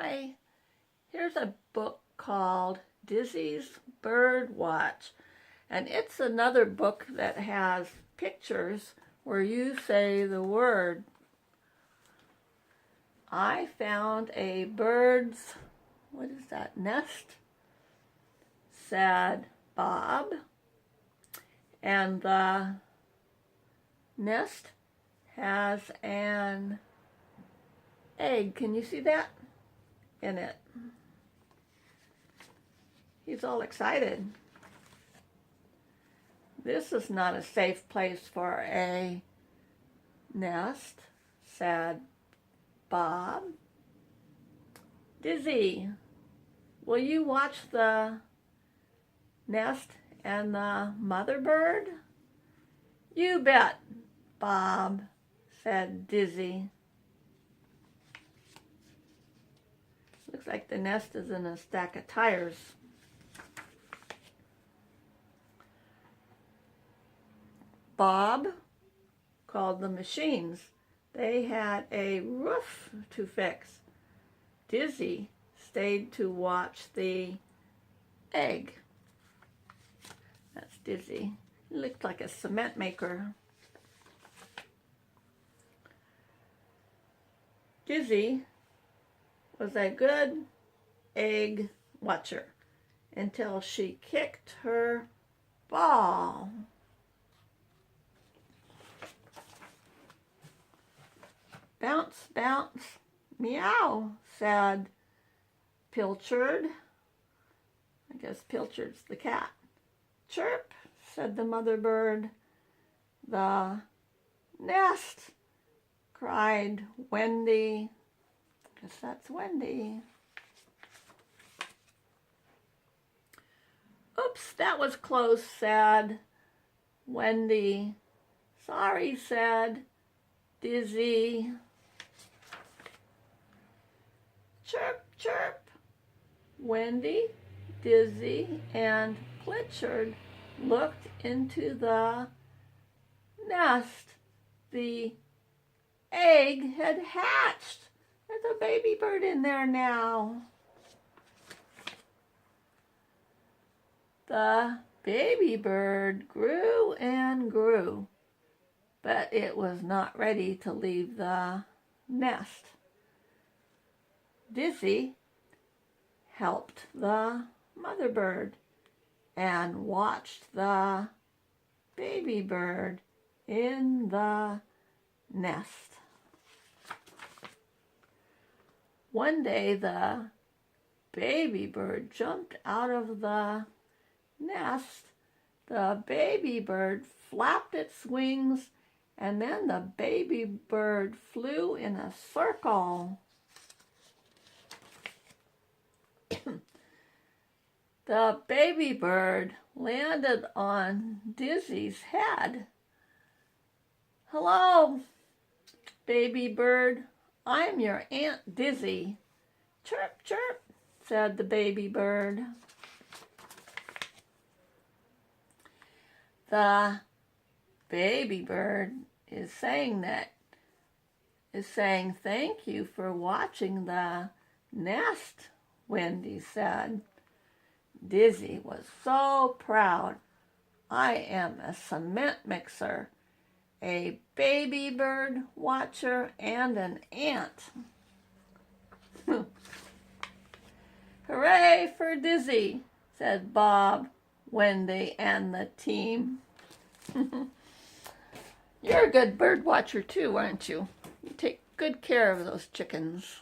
Hi, here's a book called Dizzy's Bird Watch, and it's another book that has pictures where you say the word. I found a bird's, what is that, nest, said Bob, and the nest has an egg. Can you see that? In it. He's all excited. This is not a safe place for a nest, said Bob. Dizzy, will you watch the nest and the mother bird? You bet, Bob, said Dizzy. Looks like the nest is in a stack of tires. Bob called the machines. They had a roof to fix. Dizzy stayed to watch the egg. That's Dizzy. He looked like a cement maker. Dizzy was a good egg watcher until she kicked her ball. Bounce, bounce, meow, said Pilchard. I guess Pilchard's the cat. Chirp, said the mother bird. The nest, cried Wendy. Guess that's Wendy. Oops, that was close, said Wendy. Sorry, said Dizzy. Chirp, chirp. Wendy, Dizzy, and Pilchard looked into the nest. The egg had hatched. There's a baby bird in there now. The baby bird grew and grew, but it was not ready to leave the nest. Dizzy helped the mother bird and watched the baby bird in the nest. One day the baby bird jumped out of the nest. The baby bird flapped its wings, and then the baby bird flew in a circle. The baby bird landed on Dizzy's head. Hello, baby bird. I'm your Aunt Dizzy. Chirp, chirp, said the baby bird. The baby bird is saying thank you for watching the nest, Wendy said. Dizzy was so proud. I am a cement mixer, a baby bird watcher, and an aunt. Hooray for Dizzy, said Bob, Wendy, and the team. You're a good bird watcher too, aren't you? You take good care of those chickens.